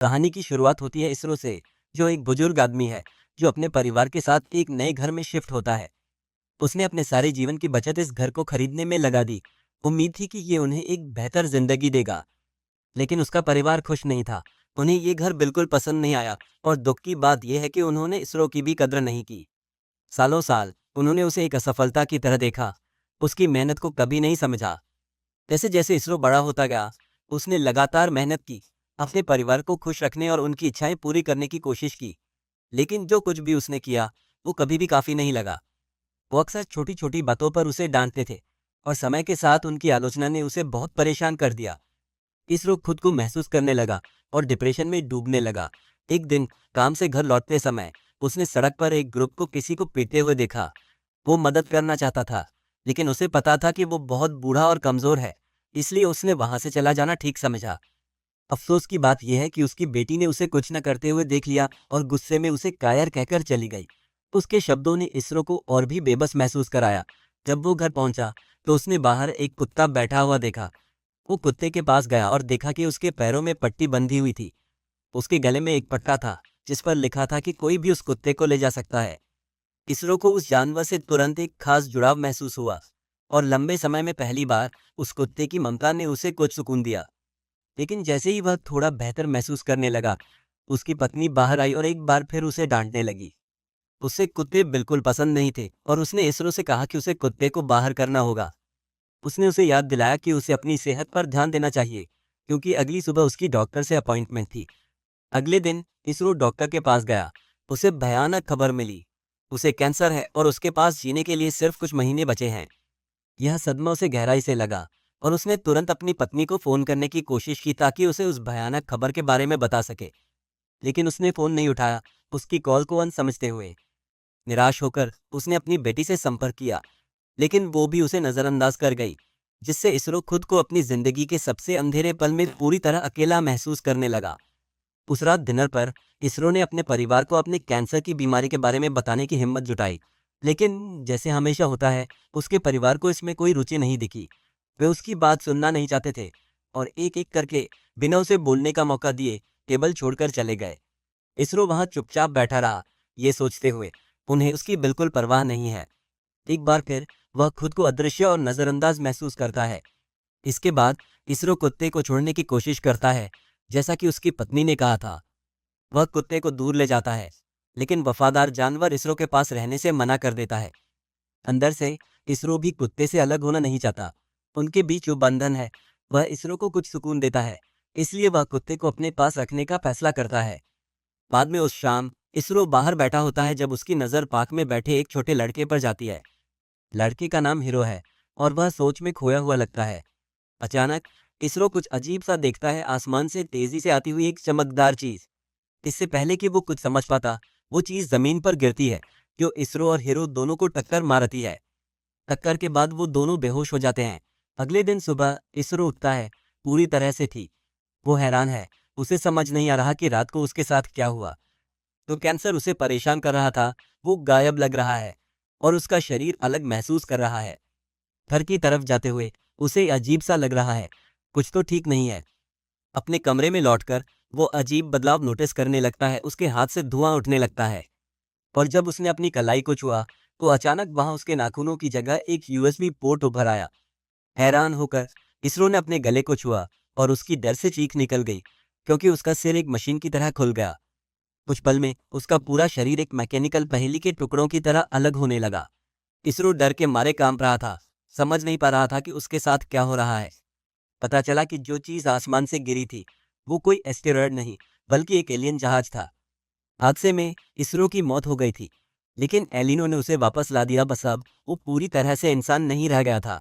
कहानी की शुरुआत होती है इसरो से, जो एक बुजुर्ग आदमी है जो अपने परिवार के साथ एक नए घर में शिफ्ट होता है। उसने अपने सारे जीवन की बचत इस घर को खरीदने में लगा दी। उम्मीद थी कि ये उन्हें एक बेहतर जिंदगी देगा, लेकिन उसका परिवार खुश नहीं था। उन्हें ये घर बिल्कुल पसंद नहीं आया, और दुख की बात यह है कि उन्होंने इसरो की भी कद्र नहीं की। सालों साल उन्होंने उसे एक असफलता की तरह देखा, उसकी मेहनत को कभी नहीं समझा। जैसे जैसे इसरो बड़ा होता गया, उसने लगातार मेहनत की, अपने परिवार को खुश रखने और उनकी इच्छाएं पूरी करने की कोशिश की। लेकिन जो कुछ भी उसने किया, वो कभी भी काफ़ी नहीं लगा। वो अक्सर छोटी छोटी बातों पर उसे डांटते थे, और समय के साथ उनकी आलोचना ने उसे बहुत परेशान कर दिया। इसरो खुद को महसूस करने लगा और डिप्रेशन में डूबने लगा। एक दिन काम से घर लौटते समय उसने सड़क पर एक ग्रुप को किसी को पीटते हुए देखा। वो मदद करना चाहता था, लेकिन उसे पता था कि वो बहुत बूढ़ा और कमज़ोर है, इसलिए उसने वहां से चला जाना ठीक समझा। अफसोस की बात यह है कि उसकी बेटी ने उसे कुछ न करते हुए देख लिया और गुस्से में उसे कायर कहकर चली गई। उसके शब्दों ने इसरो को और भी बेबस महसूस कराया। जब वो घर पहुंचा तो उसने बाहर एक कुत्ता बैठा हुआ देखा। वो कुत्ते के पास गया और देखा कि उसके पैरों में पट्टी बंधी हुई थी। उसके गले में एक पट्टा था, जिस पर लिखा था कि कोई भी उस कुत्ते को ले जा सकता है। इसरो को उस जानवर से तुरंत एक खास जुड़ाव महसूस हुआ, और लंबे समय में पहली बार उस कुत्ते की ममता ने उसे कुछ सुकून दिया। लेकिन जैसे ही वह थोड़ा बेहतर महसूस करने लगा, उसकी पत्नी बाहर आई और एक बार फिर उसे डांटने लगी। उसे कुत्ते बिल्कुल पसंद नहीं थे, और उसने इसरो से कहा कि उसे कुत्ते को बाहर करना होगा। उसने उसे याद दिलाया कि उसे अपनी सेहत पर ध्यान देना चाहिए, क्योंकि अगली सुबह उसकी डॉक्टर से अपॉइंटमेंट थी। अगले दिन इसरो डॉक्टर के पास गया। उसे भयानक खबर मिली। उसे कैंसर है और उसके पास जीने के लिए सिर्फ कुछ महीने बचे हैं। यह सदमा उसे गहराई से लगा, और उसने तुरंत अपनी पत्नी को फ़ोन करने की कोशिश की ताकि उसे उस भयानक खबर के बारे में बता सके। लेकिन उसने फ़ोन नहीं उठाया, उसकी कॉल को अनसमझते हुए। निराश होकर उसने अपनी बेटी से संपर्क किया, लेकिन वो भी उसे नज़रअंदाज कर गई, जिससे इसरो खुद को अपनी ज़िंदगी के सबसे अंधेरे पल में पूरी तरह अकेला महसूस करने लगा। उस रात डिनर पर इसरो ने अपने परिवार को अपने कैंसर की बीमारी के बारे में बताने की हिम्मत जुटाई, लेकिन जैसे हमेशा होता है, उसके परिवार को इसमें कोई रुचि नहीं दिखी। वे उसकी बात सुनना नहीं चाहते थे, और एक-एक करके बिना उसे बोलने का मौका दिए टेबल छोड़कर चले गए। इसरो वहां चुपचाप बैठा रहा, ये सोचते हुए उन्हें उसकी बिल्कुल परवाह नहीं है। एक बार फिर वह खुद को अदृश्य और नज़रअंदाज महसूस करता है। इसके बाद इसरो कुत्ते को छोड़ने की कोशिश करता है, जैसा कि उसकी पत्नी ने कहा था। वह कुत्ते को दूर ले जाता है, लेकिन वफादार जानवर इसरो के पास रहने से मना कर देता है। अंदर से इसरो भी कुत्ते से अलग होना नहीं चाहता। उनके बीच जो बंधन है, वह इसरो को कुछ सुकून देता है, इसलिए वह कुत्ते को अपने पास रखने का फैसला करता है। बाद में उस शाम इसरो बाहर बैठा होता है जब उसकी नज़र पार्क में बैठे एक छोटे लड़के पर जाती है। लड़के का नाम हीरो है, और वह सोच में खोया हुआ लगता है। अचानक इसरो कुछ अजीब सा देखता है, आसमान से तेजी से आती हुई एक चमकदार चीज। इससे पहले कि वो कुछ समझ पाता, वो चीज जमीन पर गिरती है, जो इसरो और हीरो दोनों को टक्कर मारती है। टक्कर के बाद वो दोनों बेहोश हो जाते हैं। अगले दिन सुबह इसरो उठता है, पूरी तरह से ठीक। वो हैरान है, उसे समझ नहीं आ रहा कि रात को उसके साथ क्या हुआ। तो कैंसर उसे परेशान कर रहा था, वो गायब लग रहा है, और उसका शरीर अलग महसूस कर रहा है। घर की तरफ जाते हुए उसे अजीब सा लग रहा है, कुछ तो ठीक नहीं है। अपने कमरे में लौटकर वो अजीब बदलाव नोटिस करने लगता है। उसके हाथ से धुआं उठने लगता है, और जब उसने अपनी कलाई को छुआ तो अचानक वहां उसके नाखूनों की जगह एक यूएसबी पोर्ट उभर आया। हैरान होकर इसरो ने अपने गले को छुआ, और उसकी डर से चीख निकल गई, क्योंकि उसका सिर एक मशीन की तरह खुल गया। कुछ पल में उसका पूरा शरीर एक मैकेनिकल पहेली के टुकड़ों की तरह अलग होने लगा। इसरो डर के मारे कांप रहा था, समझ नहीं पा रहा था कि उसके साथ क्या हो रहा है। पता चला कि जो चीज आसमान से गिरी थी, वो कोई एस्टेरॉयड नहीं, बल्कि एक एलियन जहाज था। हादसे में इसरो की मौत हो गई थी, लेकिन एलिनो ने उसे वापस ला दिया। बस अब वो पूरी तरह से इंसान नहीं रह गया था।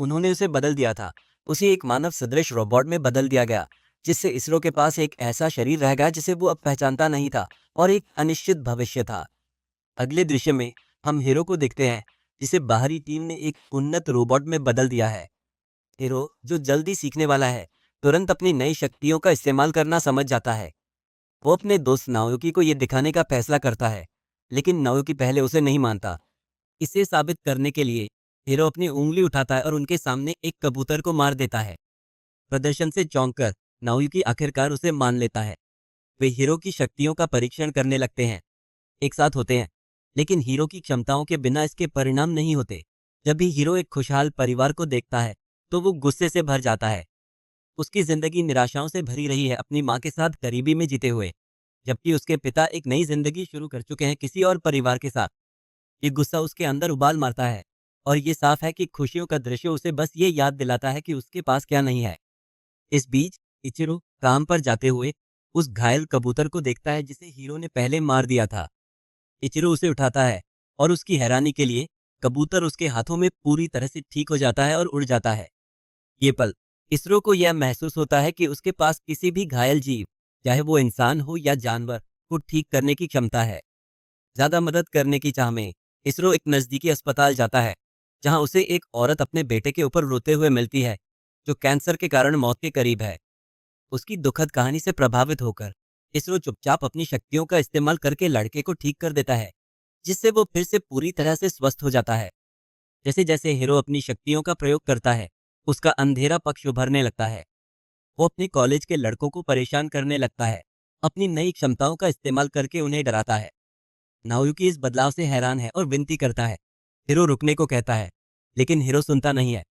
उन्होंने उसे बदल दिया था। उसे एक मानव सदृश रोबोट में बदल दिया गया, जिससे इसरो के पास एक ऐसा शरीर रह गया जिसे वो अब पहचानता नहीं था, और एक अनिश्चित भविष्य था। अगले दृश्य में हम हीरो को देखते हैं, जिसे बाहरी टीम ने एक उन्नत रोबोट में बदल दिया है। हीरो, जो जल्दी सीखने वाला है, तुरंत अपनी नई शक्तियों का इस्तेमाल करना समझ जाता है। वो अपने दोस्त नाओयुकी को ये दिखाने का फैसला करता है, लेकिन नाओयुकी पहले उसे नहीं मानता। इसे साबित करने के लिए हीरो अपनी उंगली उठाता है और उनके सामने एक कबूतर को मार देता है। प्रदर्शन से चौंक कर नाओयुकी आखिरकार उसे मान लेता है। वे हीरो की शक्तियों का परीक्षण करने लगते हैं, एक साथ होते हैं। लेकिन हीरो की क्षमताओं के बिना इसके परिणाम नहीं होते। जब भी हीरो एक खुशहाल परिवार को देखता है, तो वो गुस्से से भर जाता है। उसकी जिंदगी निराशाओं से भरी रही है, अपनी माँ के साथ गरीबी में जीते हुए, जबकि उसके पिता एक नई जिंदगी शुरू कर चुके हैं किसी और परिवार के साथ। ये गुस्सा उसके अंदर उबाल मारता है, और ये साफ है कि खुशियों का दृश्य उसे बस ये याद दिलाता है कि उसके पास क्या नहीं है। इस बीच इचिरो काम पर जाते हुए उस घायल कबूतर को देखता है जिसे हीरो ने पहले मार दिया था। इचिरो उसे उठाता है, और उसकी हैरानी के लिए कबूतर उसके हाथों में पूरी तरह से ठीक हो जाता है और उड़ जाता है। ये पल, इसरो को यह महसूस होता है कि उसके पास किसी भी घायल जीव, चाहे वो इंसान हो या जानवर, को ठीक करने की क्षमता है। ज्यादा मदद करने की चाह में इसरो एक नजदीकी अस्पताल जाता है, जहां उसे एक औरत अपने बेटे के ऊपर रोते हुए मिलती है, जो कैंसर के कारण मौत के करीब है। उसकी दुखद कहानी से प्रभावित होकर इसरो चुपचाप अपनी शक्तियों का इस्तेमाल करके लड़के को ठीक कर देता है, जिससे वो फिर से पूरी तरह से स्वस्थ हो जाता है। जैसे जैसे हीरो अपनी शक्तियों का प्रयोग करता है, उसका अंधेरा पक्ष उभरने लगता है। वो अपने कॉलेज के लड़कों को परेशान करने लगता है, अपनी नई क्षमताओं का इस्तेमाल करके उन्हें डराता है। नाओयुकी इस बदलाव से हैरान है और विनती करता है। हीरो रुकने को कहता है, लेकिन हीरो सुनता नहीं है।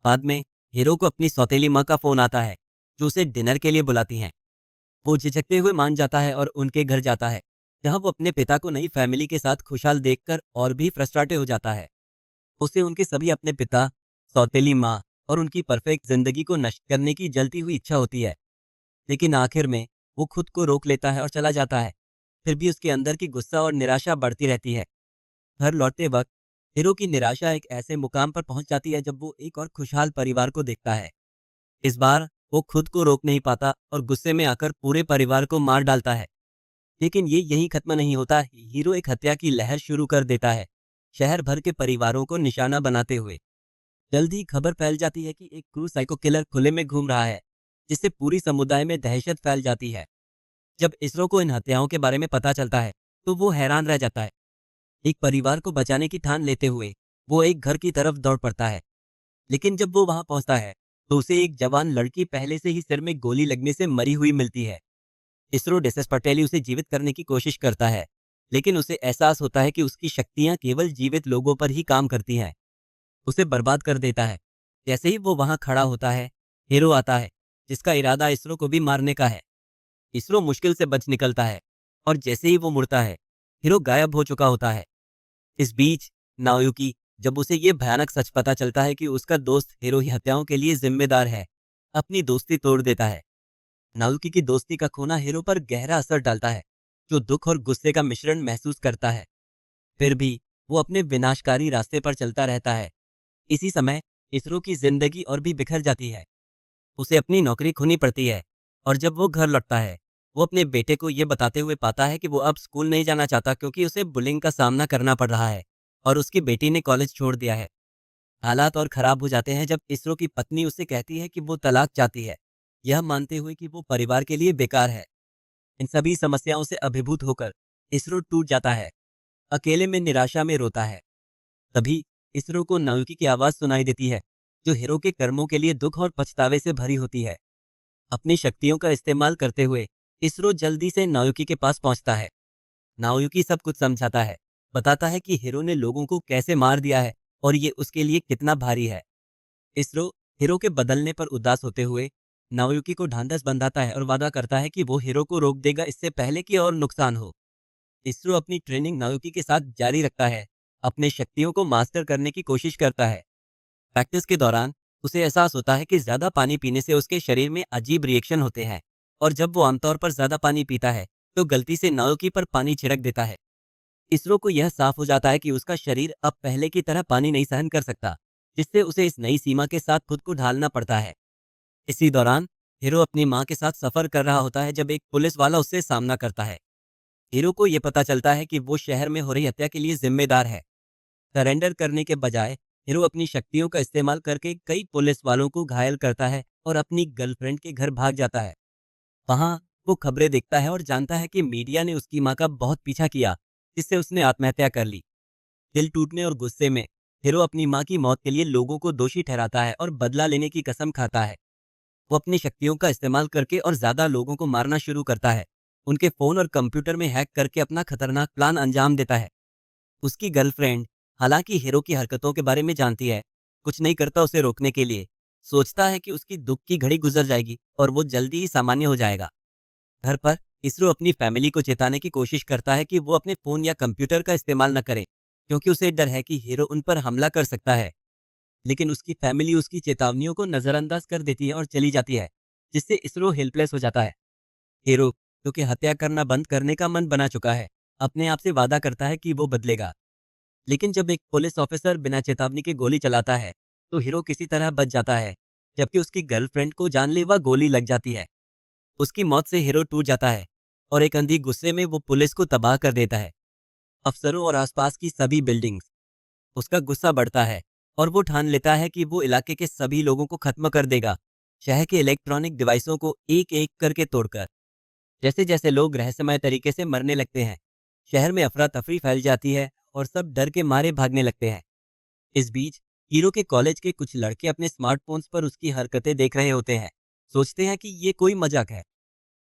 बाद में हीरो को अपनी सौतेली माँ का फोन आता है, जो उसे डिनर के लिए बुलाती हैं। वो झिझकते हुए मान जाता है और उनके घर जाता है, जहाँ वो अपने पिता को नई फैमिली के साथ खुशहाल देखकर और भी फ्रस्ट्रेटेड हो जाता है। उसे उनके सभी अपने पिता, सौतेली माँ और उनकी परफेक्ट जिंदगी को नष्ट करने की जलती हुई इच्छा होती है। लेकिन आखिर में वो खुद को रोक लेता है और चला जाता है। फिर भी उसके अंदर की गुस्सा और निराशा बढ़ती रहती है। घर लौटते वक्त हीरो की निराशा एक ऐसे मुकाम पर पहुंच जाती है जब वो एक और खुशहाल परिवार को देखता है। इस बार वो खुद को रोक नहीं पाता और गुस्से में आकर पूरे परिवार को मार डालता है। लेकिन ये यहीं खत्म नहीं होता। हीरो एक हत्या की लहर शुरू कर देता है, शहर भर के परिवारों को निशाना बनाते हुए। जल्द ही खबर फैल जाती है कि एक क्रू साइको किलर खुले में घूम रहा है, जिससे पूरी समुदाय में दहशत फैल जाती है। जब इसरो को इन हत्याओं के बारे में पता चलता है, तो वो हैरान रह जाता है। एक परिवार को बचाने की ठान लेते हुए वो एक घर की तरफ दौड़ पड़ता है। लेकिन जब वो वहां पहुंचता है, तो उसे एक जवान लड़की पहले से ही सिर में गोली लगने से मरी हुई मिलती है। इसरो डेसेस पटेली उसे जीवित करने की कोशिश करता है, लेकिन उसे एहसास होता है कि उसकी शक्तियां केवल जीवित लोगों पर ही काम करती हैं। उसे बर्बाद कर देता है। जैसे ही वो वहां खड़ा होता है, हीरो आता है, जिसका इरादा इसरो को भी मारने का है। इसरो मुश्किल से बच निकलता है, और जैसे ही वो मुड़ता है, हीरो गायब हो चुका होता है। इस बीच नाओयुकी, जब उसे ये भयानक सच पता चलता है कि उसका दोस्त हीरो ही हत्याओं के लिए जिम्मेदार है, अपनी दोस्ती तोड़ देता है। नाओयुकी की दोस्ती का खोना हीरो पर गहरा असर डालता है, जो दुख और गुस्से का मिश्रण महसूस करता है। फिर भी वो अपने विनाशकारी रास्ते पर चलता रहता है। इसी समय इसरो की जिंदगी और भी बिखर जाती है। उसे अपनी नौकरी खोनी पड़ती है, और जब वो घर लौटता है, वो अपने बेटे को ये बताते हुए पाता है कि वो अब स्कूल नहीं जाना चाहता क्योंकि उसे बुलिंग का सामना करना पड़ रहा है, और उसकी बेटी ने कॉलेज छोड़ दिया है। हालात और खराब हो जाते हैं जब इसरो की पत्नी उससे कहती है कि वो तलाक चाहती है, यह मानते हुए कि वो परिवार के लिए बेकार है। इन सभी समस्याओं से अभिभूत होकर इसरो टूट जाता है, अकेले में निराशा में रोता है। तभी इसरो को नायुकी की आवाज सुनाई देती है, जो हीरो के कर्मों के लिए दुख और पछतावे से भरी होती है। अपनी शक्तियों का इस्तेमाल करते हुए इसरो जल्दी से नायुकी के पास पहुंचता है। नाओयुकी सब कुछ समझाता है, बताता है कि हीरो ने लोगों को कैसे मार दिया है और ये उसके लिए कितना भारी है। इसरो हीरो के बदलने पर उदास होते हुए नाओयुकी को ढांढस बंधाता है और वादा करता है कि वो हीरो को रोक देगा इससे पहले कि और नुकसान हो। इसरो अपनी ट्रेनिंग नाओयुकी के साथ जारी रखता है, अपने शक्तियों को मास्टर करने की कोशिश करता है। प्रैक्टिस के दौरान उसे एहसास होता है कि ज्यादा पानी पीने से उसके शरीर में अजीब रिएक्शन होते हैं, और जब वो आमतौर पर ज्यादा पानी पीता है, तो गलती से नाओयुकी पर पानी छिड़क देता है। इसरो को यह साफ हो जाता है कि उसका शरीर अब पहले की तरह पानी नहीं सहन कर सकता, जिससे उसे इस नई सीमा के साथ खुद को ढालना पड़ता है। इसी दौरान हीरो अपनी माँ के साथ सफर कर रहा होता है जब एक पुलिस वाला उससे सामना करता है। हीरो को यह पता चलता है कि वो शहर में हो रही हत्या के लिए जिम्मेदार है। सरेंडर करने के बजाय हीरो अपनी शक्तियों का इस्तेमाल करके कई पुलिस वालों को घायल करता है और अपनी गर्लफ्रेंड के घर भाग जाता है। वहां वो खबरें देखता है और जानता है कि मीडिया ने उसकी माँ का बहुत पीछा किया, जिससे उसने आत्महत्या कर ली। दिल टूटने और गुस्से में हीरो अपनी माँ की मौत के लिए लोगों को दोषी ठहराता है और बदला लेने की कसम खाता है। वो अपनी शक्तियों का इस्तेमाल करके और ज्यादा लोगों को मारना शुरू करता है, उनके फोन और कंप्यूटर में हैक करके अपना खतरनाक प्लान अंजाम देता है। उसकी गर्लफ्रेंड हालांकि हीरो की हरकतों के बारे में जानती है, कुछ नहीं करता उसे रोकने के लिए। सोचता है कि उसकी दुख की घड़ी गुजर जाएगी और वो जल्दी ही सामान्य हो जाएगा। घर पर इसरो अपनी फैमिली को चेताने की कोशिश करता है कि वो अपने फोन या कंप्यूटर का इस्तेमाल न करें, क्योंकि उसे डर है कि हीरो उन पर हमला कर सकता है। लेकिन उसकी फैमिली उसकी चेतावनियों को नजरअंदाज कर देती है और चली जाती है, जिससे इसरो हेल्पलेस हो जाता है। हीरो, जो कि हत्या करना बंद करने का मन बना चुका है, अपने आप से वादा करता है कि वो बदलेगा। लेकिन जब एक पुलिस ऑफिसर बिना चेतावनी के गोली चलाता है, तो हीरो किसी तरह बच जाता है, जबकि उसकी गर्लफ्रेंड को जानलेवा गोली लग जाती है। उसकी मौत से हीरो टूट जाता है और एक अंधी गुस्से में वो पुलिस को तबाह कर देता है, अफसरों और आसपास की सभी बिल्डिंग्स। उसका गुस्सा बढ़ता है और वो ठान लेता है कि वो इलाके के सभी लोगों को खत्म कर देगा, शहर के इलेक्ट्रॉनिक डिवाइसों को एक एक करके तोड़कर। जैसे जैसे लोग रहस्यमय तरीके से मरने लगते हैं, शहर में अफरा तफरी फैल जाती है और सब डर के मारे भागने लगते हैं। इस बीच हीरो के कॉलेज के कुछ लड़के अपने स्मार्टफोन्स पर उसकी हरकतें देख रहे होते हैं। सोचते हैं कि ये कोई मजाक है।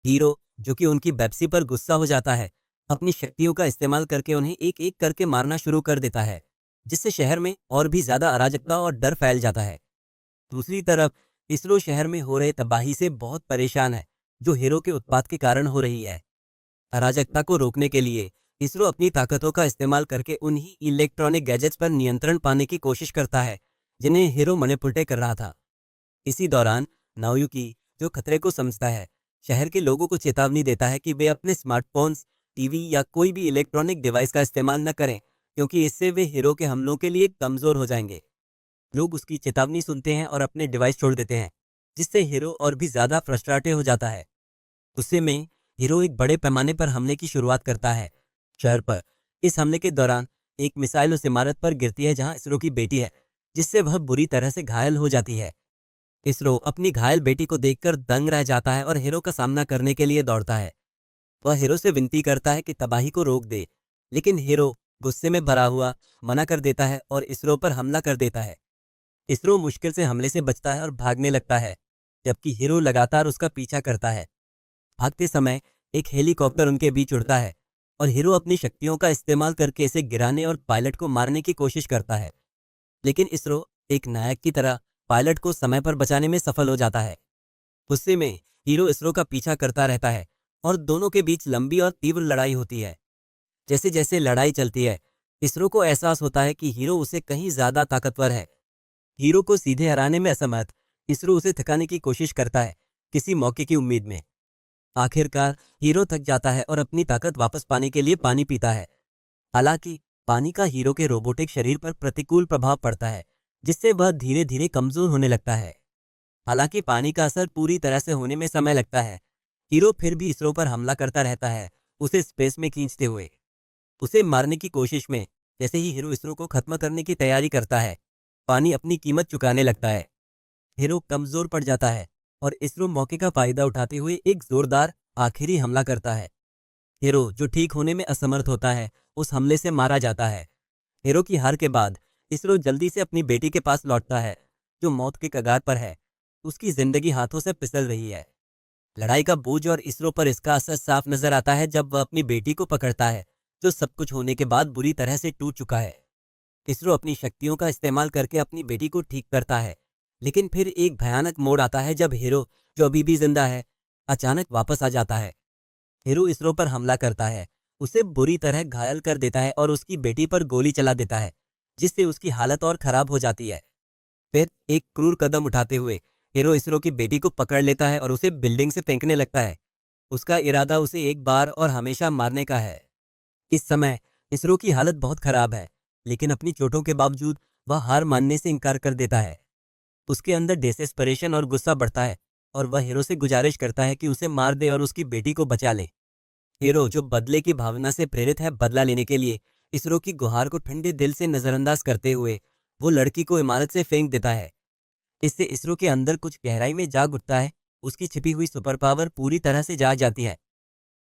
हीरो, जो कि उनकी बेप्सी पर गुस्सा हो जाता है, अपनी शक्तियों का इस्तेमाल करके उन्हें एक एक करके मारना शुरू कर देता है, जिससे शहर में और भी ज्यादा अराजकता और डर फैल जाता है। दूसरी तरफ इसरो शहर में हो रहे तबाही से बहुत परेशान है, जो हीरो के उत्पात के कारण हो रही है। अराजकता को रोकने के लिए इसरो अपनी ताकतों का इस्तेमाल करके उन्हीं इलेक्ट्रॉनिक गैजेट्स पर नियंत्रण पाने की कोशिश करता है, जिन्हें हीरो मैनिपुलेट कर रहा था। इसी दौरान नाओयुकी, जो खतरे को समझता है, शहर के लोगों को चेतावनी देता है कि वे अपने स्मार्टफोन्स, टीवी या कोई भी इलेक्ट्रॉनिक डिवाइस का इस्तेमाल न करें, क्योंकि इससे वे हीरो के हमलों के लिए कमजोर हो जाएंगे। लोग उसकी चेतावनी सुनते हैं और अपने डिवाइस छोड़ देते हैं, जिससे हीरो और भी ज्यादा फ्रस्ट्रेटेड हो जाता है। गुस्से में हीरो एक बड़े पैमाने पर हमले की शुरुआत करता है शहर पर। इस हमले के दौरान एक मिसाइल उस इमारत पर गिरती है जहां इसरो की बेटी है, जिससे वह बुरी तरह से घायल हो जाती है। इसरो अपनी घायल बेटी को देखकर दंग रह जाता है और हीरो का सामना करने के लिए दौड़ता है। वह हीरो से विनती करता है कि तबाही को रोक दे, लेकिन हीरो गुस्से में भरा हुआ मना कर देता है और इसरो पर हमला कर देता है। इसरो मुश्किल से हमले से बचता है और भागने लगता है, जबकि हीरो लगातार उसका पीछा करता है। भागते समय एक हेलीकॉप्टर उनके बीच उड़ता है और हीरो अपनी शक्तियों का इस्तेमाल करके इसे गिराने और पायलट को मारने की कोशिश करता है। लेकिन इसरो एक नायक की तरह पायलट को समय पर बचाने में सफल हो जाता है। गुस्से में हीरो इसरो का पीछा करता रहता है और दोनों के बीच लंबी और तीव्र लड़ाई होती है। जैसे जैसे लड़ाई चलती है, इसरो को एहसास होता है कि हीरो उसे कहीं ज्यादा ताकतवर है। हीरो को सीधे हराने में असमर्थ इसरो उसे थकाने की कोशिश करता है, किसी मौके की उम्मीद में। आखिरकार हीरो थक जाता है और अपनी ताकत वापस पाने के लिए पानी पीता है। हालांकि पानी का हीरो के रोबोटिक शरीर पर प्रतिकूल प्रभाव पड़ता है, जिससे वह धीरे धीरे कमजोर होने लगता है। हालांकि पानी का असर पूरी तरह से होने में समय लगता है, हीरो फिर भी इसरो पर हमला करता रहता है, उसे स्पेस में खींचते हुए। उसे मारने की कोशिश में जैसे ही हीरो इसरो को खत्म करने की तैयारी करता है, पानी अपनी कीमत चुकाने लगता है। हीरो कमजोर पड़ जाता है और इसरो मौके का फायदा उठाते हुए एक जोरदार आखिरी हमला करता है। हीरो, जो ठीक होने में असमर्थ होता है, उस हमले से मारा जाता है। हीरो की हार के बाद इसरो जल्दी से अपनी बेटी के पास लौटता है, जो मौत के कगार पर है। उसकी जिंदगी हाथों से फिसल रही है। लड़ाई का बोझ और इसरो पर इसका असर साफ नजर आता है जब वह अपनी बेटी को पकड़ता है, जो सब कुछ होने के बाद बुरी तरह से टूट चुका है। इसरो अपनी शक्तियों का इस्तेमाल करके अपनी बेटी को ठीक करता है, लेकिन फिर एक भयानक मोड़ आता है जब हीरो, जो अभी भी जिंदा है, अचानक वापस आ जाता है। हीरो इसरो पर हमला करता है, उसे बुरी तरह घायल कर देता है और उसकी बेटी पर गोली चला देता है, जिससे उसकी हालत और खराब हो जाती है। फिर एक क्रूर कदम उठाते हुए हीरो इसरो की बेटी को पकड़ लेता है और उसे बिल्डिंग से फेंकने लगता है। उसका इरादा उसे एक बार और हमेशा मारने का है। इस समय इसरो की हालत बहुत खराब है, लेकिन अपनी चोटों के बावजूद वह हार मानने से इनकार कर देता है। उसके अंदर डेस्परेशन और गुस्सा बढ़ता है और वह हीरो से गुजारिश करता है कि उसे मार दे और उसकी बेटी को बचा ले। हीरो, जो बदले की भावना से प्रेरित है, बदला लेने के लिए इसरो की गुहार को ठंडे दिल से नजरअंदाज करते हुए वो लड़की को इमारत से फेंक देता है। इससे इसरो के अंदर कुछ गहराई में जाग उठता है। उसकी छिपी हुई सुपर पावर पूरी तरह से जाग जाती है।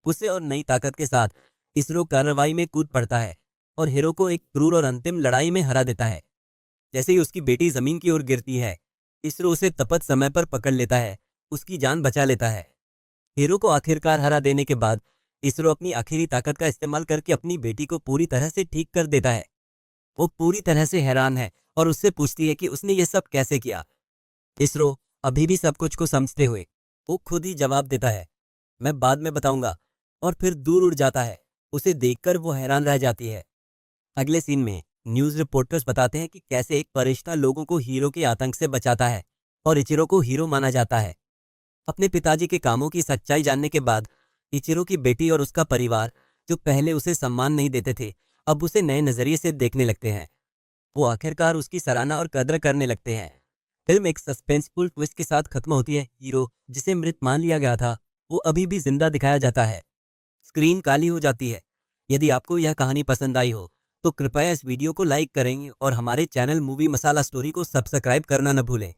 गुस्से और नई ताकत के साथ इसरो कार्रवाई में कूद पड़ता है और हीरो को एक क्रूर और अंतिम लड़ाई में हरा देता है। जैसे ही उसकी बेटी जमीन की ओर गिरती है, इसरो उसे तपत समय पर पकड़ लेता है, उसकी जान बचा लेता है। हीरो को आखिरकार हरा देने के बाद इसरो अपनी आखिरी ताकत का इस्तेमाल करके अपनी बेटी को पूरी तरह से ठीक कर देता है। वो पूरी तरह से हैरान है और उससे पूछती है कि उसने ये सब कैसे किया। इसरो अभी भी सब कुछ को समझते हुए वो खुद ही जवाब देता है, मैं बाद में बताऊंगा, और फिर दूर उड़ जाता है। उसे देखकर वो हैरान रह जाती है। अगले सीन में न्यूज़ रिपोर्टर्स बताते हैं कि कैसे एक फरिश्ता लोगों को हीरो के आतंक से बचाता है और इचिरो को हीरो माना जाता है। अपने पिताजी के कामों की सच्चाई जानने के बाद इचिरो की बेटी और उसका परिवार, जो पहले उसे सम्मान नहीं देते थे, अब उसे नए नजरिए से देखने लगते हैं। वो आखिरकार उसकी सराहना और कद्र करने लगते हैं। फिल्म एक सस्पेंसफुल ट्विस्ट के साथ खत्म होती है। हीरो, जिसे मृत मान लिया गया था, वो अभी भी जिंदा दिखाया जाता है। स्क्रीन काली हो जाती है। यदि आपको यह कहानी पसंद आई हो तो कृपया इस वीडियो को लाइक करें और हमारे चैनल मूवी मसाला स्टोरी को सब्सक्राइब करना न भूलें।